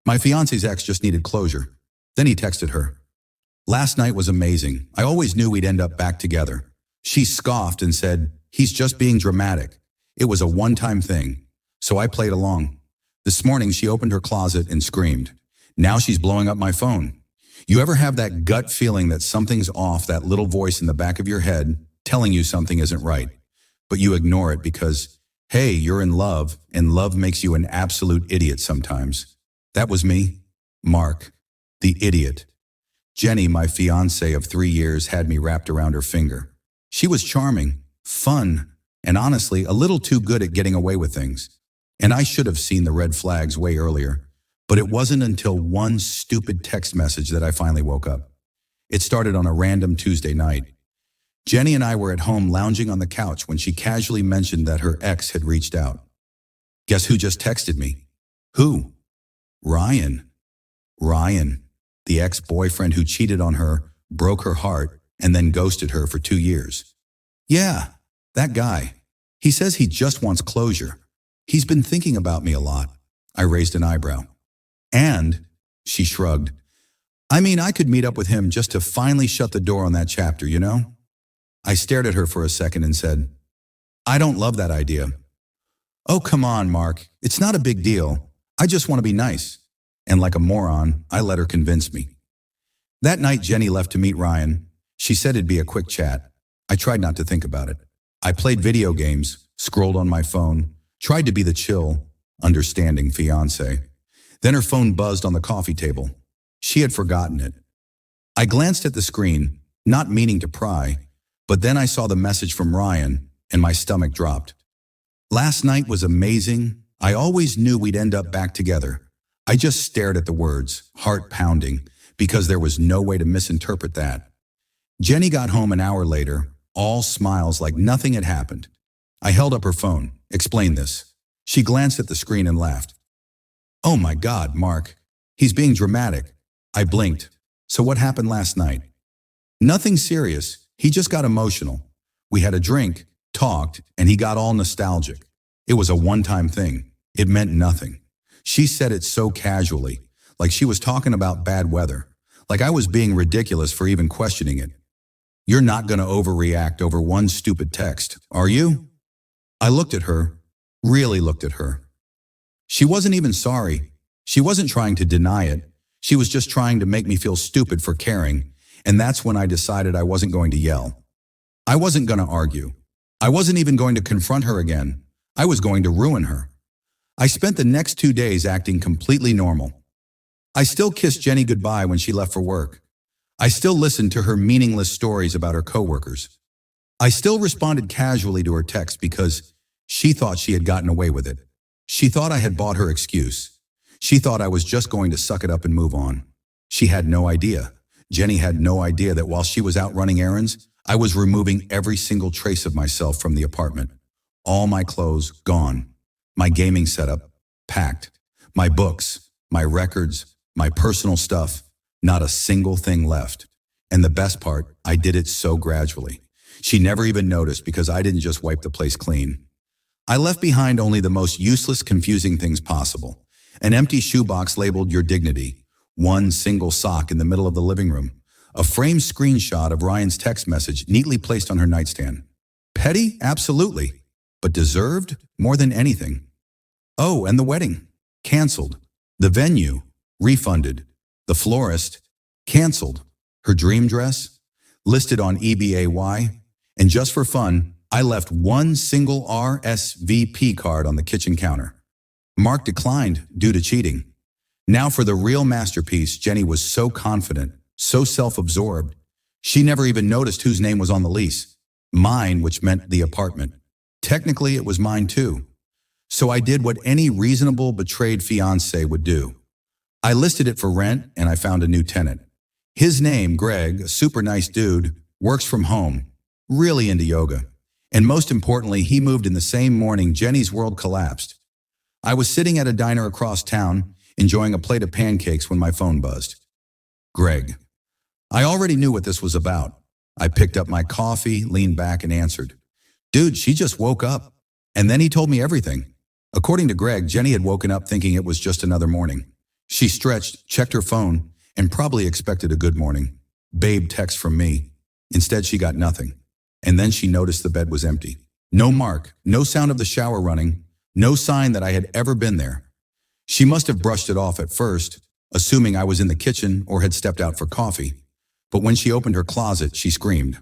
My fiance's ex just needed closure. Then he texted her. Last night was amazing. I always knew we'd end up back together. She scoffed and said, he's just being dramatic. It was a one-time thing. So I played along. This morning she opened her closet and screamed. Now she's blowing up my phone. You ever have that gut feeling that something's off, that little voice in the back of your head telling you something isn't right, but you ignore it because, hey, you're in love, and love makes you an absolute idiot sometimes. That was me, Mark, the idiot. Jenny, my fiancée of 3 years, had me wrapped around her finger. She was charming, fun, and honestly, a little too good at getting away with things. And I should have seen the red flags way earlier. But it wasn't until one stupid text message that I finally woke up. It started on a random Tuesday night. Jenny and I were at home lounging on the couch when she casually mentioned that her ex had reached out. Guess who just texted me? Who? Ryan. Ryan, the ex-boyfriend who cheated on her, broke her heart, and then ghosted her for 2 years. Yeah, that guy. He says he just wants closure. He's been thinking about me a lot. I raised an eyebrow. And, she shrugged, I mean, I could meet up with him just to finally shut the door on that chapter, you know? I stared at her for a second and said, I don't love that idea. Oh, come on, Mark. It's not a big deal. I just want to be nice. And like a moron, I let her convince me. That night, Jenny left to meet Ryan. She said it'd be a quick chat. I tried not to think about it. I played video games, scrolled on my phone, tried to be the chill, understanding fiancé. Then her phone buzzed on the coffee table. She had forgotten it. I glanced at the screen, not meaning to pry, but then I saw the message from Ryan, and my stomach dropped. Last night was amazing. I always knew we'd end up back together. I just stared at the words, heart pounding, because there was no way to misinterpret that. Jenny got home an hour later, all smiles like nothing had happened. I held up her phone. Explain this. She glanced at the screen and laughed. Oh my God, Mark. He's being dramatic. I blinked. So what happened last night? Nothing serious. He just got emotional. We had a drink, talked, and he got all nostalgic. It was a one-time thing. It meant nothing. She said it so casually, like she was talking about bad weather, like I was being ridiculous for even questioning it. You're not going to overreact over one stupid text, are you? I looked at her, really looked at her. She wasn't even sorry. She wasn't trying to deny it. She was just trying to make me feel stupid for caring, and that's when I decided I wasn't going to yell. I wasn't going to argue. I wasn't even going to confront her again. I was going to ruin her. I spent the next 2 days acting completely normal. I still kissed Jenny goodbye when she left for work. I still listened to her meaningless stories about her coworkers. I still responded casually to her text because she thought she had gotten away with it. She thought I had bought her excuse. She thought I was just going to suck it up and move on. She had no idea. Jenny had no idea that while she was out running errands, I was removing every single trace of myself from the apartment. All my clothes gone. My gaming setup packed. My books, my records, my personal stuff, not a single thing left. And the best part, I did it so gradually. She never even noticed because I didn't just wipe the place clean. I left behind only the most useless, confusing things possible. An empty shoebox labeled Your Dignity, one single sock in the middle of the living room, a framed screenshot of Ryan's text message neatly placed on her nightstand. Petty? Absolutely. But deserved? More than anything. Oh, and the wedding. Canceled. The venue. Refunded. The florist. Canceled. Her dream dress. Listed on eBay. And just for fun, I left one single RSVP card on the kitchen counter. Mark declined due to cheating. Now for the real masterpiece, Jenny was so confident, so self-absorbed, she never even noticed whose name was on the lease. Mine, which meant the apartment. Technically, it was mine too. So I did what any reasonable betrayed fiancé would do. I listed it for rent and I found a new tenant. His name, Greg, a super nice dude, works from home, really into yoga. And most importantly, he moved in the same morning Jenny's world collapsed. I was sitting at a diner across town, enjoying a plate of pancakes when my phone buzzed. Greg. I already knew what this was about. I picked up my coffee, leaned back, and answered. Dude, she just woke up. And then he told me everything. According to Greg, Jenny had woken up thinking it was just another morning. She stretched, checked her phone, and probably expected a good morning. Babe text from me. Instead, she got nothing. And then she noticed the bed was empty. No mark, no sound of the shower running, no sign that I had ever been there. She must have brushed it off at first, assuming I was in the kitchen or had stepped out for coffee. But when she opened her closet, she screamed.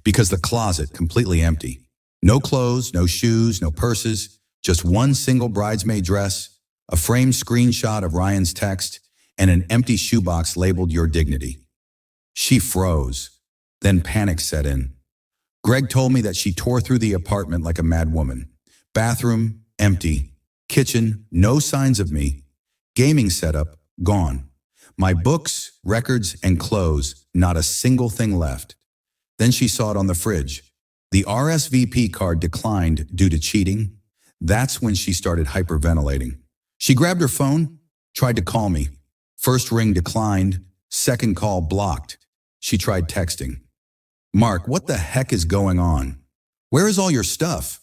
Because the closet completely empty. No clothes, no shoes, no purses, just one single bridesmaid dress, a framed screenshot of Ryan's text, and an empty shoebox labeled "Your Dignity." She froze. Then panic set in. Greg told me that she tore through the apartment like a mad woman. Bathroom, empty. Kitchen, no signs of me. Gaming setup, gone. My books, records, and clothes, not a single thing left. Then she saw it on the fridge. The RSVP card declined due to cheating. That's when she started hyperventilating. She grabbed her phone, tried to call me. First ring declined, second call blocked. She tried texting. "Mark, what the heck is going on? Where is all your stuff?"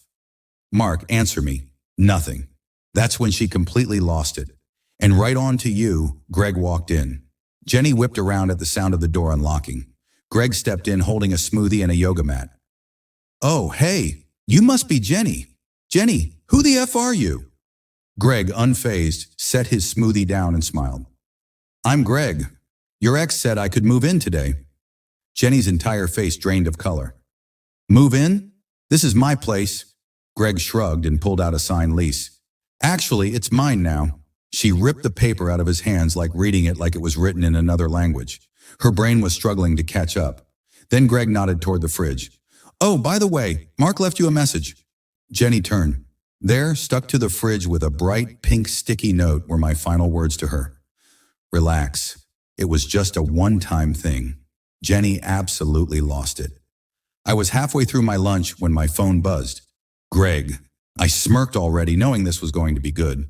"Mark, answer me." Nothing. That's when she completely lost it. And right on to you, Greg walked in. Jenny whipped around at the sound of the door unlocking. Greg stepped in holding a smoothie and a yoga mat. "Oh, hey, you must be Jenny. Jenny, who the F are you?" Greg, unfazed, set his smoothie down and smiled. "I'm Greg. Your ex said I could move in today." Jenny's entire face drained of color. "Move in? This is my place." Greg shrugged and pulled out a signed lease. "Actually, it's mine now." She ripped the paper out of his hands, like reading it like it was written in another language. Her brain was struggling to catch up. Then Greg nodded toward the fridge. "Oh, by the way, Mark left you a message." Jenny turned. There, stuck to the fridge with a bright pink sticky note, were my final words to her. "Relax. It was just a one-time thing." Jenny absolutely lost it. I was halfway through my lunch when my phone buzzed. "Greg." I smirked already, knowing this was going to be good.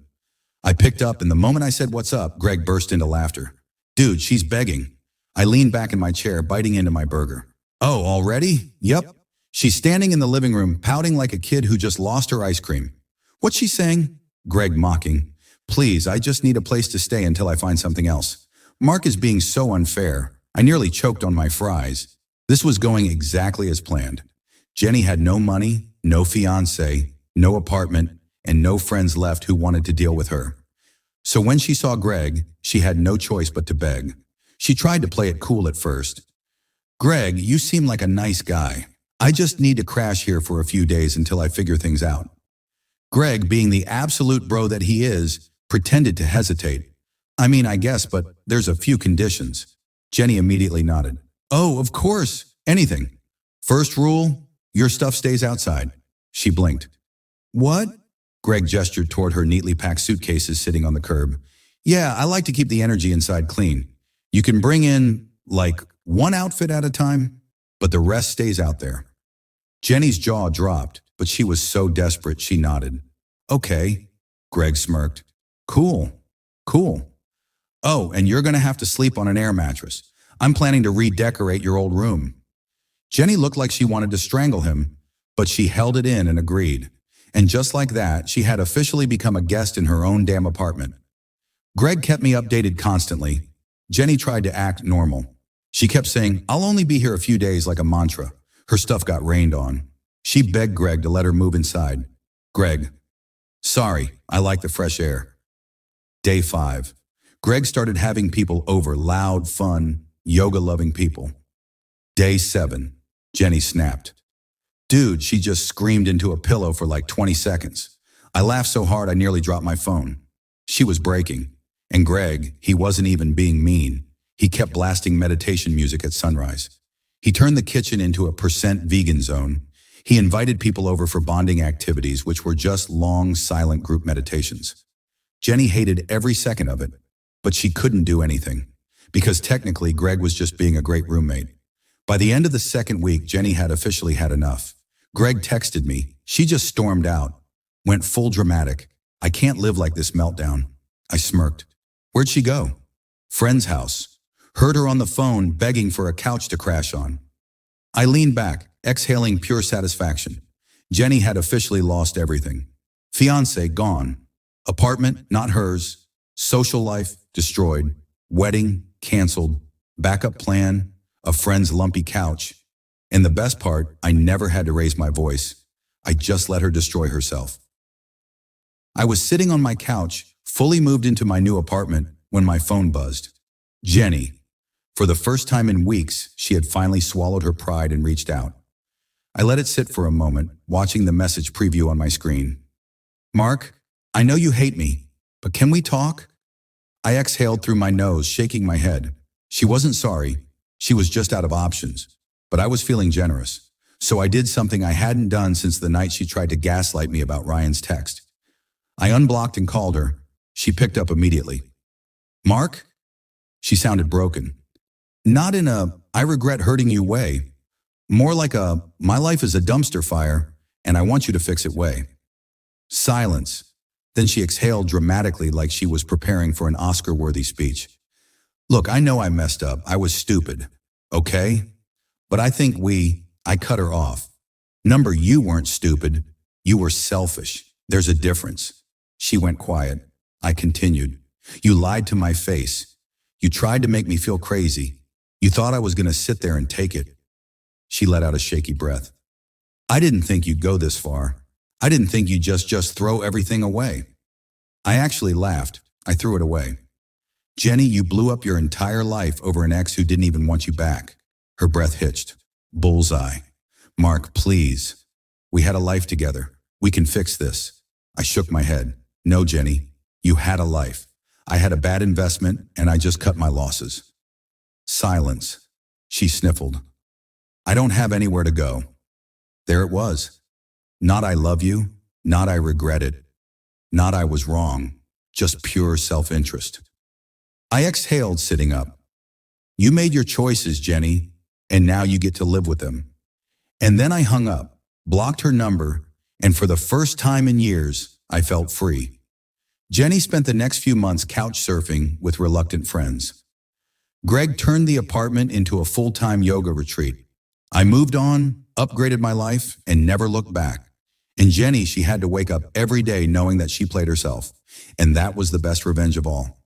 I picked up, and the moment I said, "What's up?" Greg burst into laughter. "Dude, she's begging." I leaned back in my chair, biting into my burger. "Oh, already?" "Yep. She's standing in the living room, pouting like a kid who just lost her ice cream." "What's she saying?" Greg mocking. "Please, I just need a place to stay until I find something else." Mark is being so unfair. I nearly choked on my fries. This was going exactly as planned. Jenny had no money, no fiancé, no apartment, and no friends left who wanted to deal with her. So when she saw Greg, she had no choice but to beg. She tried to play it cool at first. "Greg, you seem like a nice guy. I just need to crash here for a few days until I figure things out." Greg, being the absolute bro that he is, pretended to hesitate. "I mean, I guess, but there's a few conditions." Jenny immediately nodded. "Oh, of course, anything. First rule, your stuff stays outside." She blinked. "What?" Greg gestured toward her neatly packed suitcases sitting on the curb. "Yeah, I like to keep the energy inside clean. You can bring in, like, one outfit at a time, but the rest stays out there." Jenny's jaw dropped, but she was so desperate she nodded. "Okay," Greg smirked. "Cool, cool. Oh, and you're going to have to sleep on an air mattress. I'm planning to redecorate your old room." Jenny looked like she wanted to strangle him, but she held it in and agreed. And just like that, she had officially become a guest in her own damn apartment. Greg kept me updated constantly. Jenny tried to act normal. She kept saying, "I'll only be here a few days," like a mantra. Her stuff got rained on. She begged Greg to let her move inside. Greg, "Sorry, I like the fresh air." Day 5. Greg started having people over, loud, fun, yoga-loving people. Day 7. Jenny snapped. Dude, she just screamed into a pillow for like 20 seconds. I laughed so hard I nearly dropped my phone. She was breaking. And Greg, he wasn't even being mean. He kept blasting meditation music at sunrise. He turned the kitchen into a % vegan zone. He invited people over for bonding activities, which were just long, silent group meditations. Jenny hated every second of it, but she couldn't do anything, because technically Greg was just being a great roommate. By the end of the second week, Jenny had officially had enough. Greg texted me. She just stormed out, went full dramatic. "I can't live like this," meltdown. I smirked. Where'd she go? Friend's house. Heard her on the phone begging for a couch to crash on. I leaned back, exhaling pure satisfaction. Jenny had officially lost everything. Fiancé gone. Apartment, not hers. Social life, destroyed. Wedding, canceled. Backup plan, a friend's lumpy couch. And the best part, I never had to raise my voice. I just let her destroy herself. I was sitting on my couch, fully moved into my new apartment, when my phone buzzed. Jenny. For the first time in weeks, she had finally swallowed her pride and reached out. I let it sit for a moment, watching the message preview on my screen. Mark, I know you hate me, but can we talk? I exhaled through my nose, shaking my head. She wasn't sorry. She was just out of options. But I was feeling generous. So I did something I hadn't done since the night she tried to gaslight me about Ryan's text. I unblocked and called her. She picked up immediately. Mark? She sounded broken. Not in a, I regret hurting you way. More like a, my life is a dumpster fire, and I want you to fix it way. Silence. Then she exhaled dramatically like she was preparing for an Oscar-worthy speech. Look, I know I messed up. I was stupid. Okay? But I think I cut her off. Number, you weren't stupid. You were selfish. There's a difference. She went quiet. I continued. You lied to my face. You tried to make me feel crazy. You thought I was going to sit there and take it. She let out a shaky breath. I didn't think you'd go this far. I didn't think you'd just throw everything away. I actually laughed. I threw it away. Jenny, you blew up your entire life over an ex who didn't even want you back. Her breath hitched. Bullseye. Mark, please. We had a life together. We can fix this. I shook my head. No, Jenny. You had a life. I had a bad investment, and I just cut my losses. Silence. She sniffled. I don't have anywhere to go. There it was. Not I love you, not I regret it, not I was wrong, just pure self-interest. I exhaled, sitting up. You made your choices, Jenny, and now you get to live with them. And then I hung up, blocked her number, and for the first time in years, I felt free. Jenny spent the next few months couch surfing with reluctant friends. Greg turned the apartment into a full-time yoga retreat. I moved on, upgraded my life, and never looked back. And Jenny, she had to wake up every day knowing that she played herself. And that was the best revenge of all.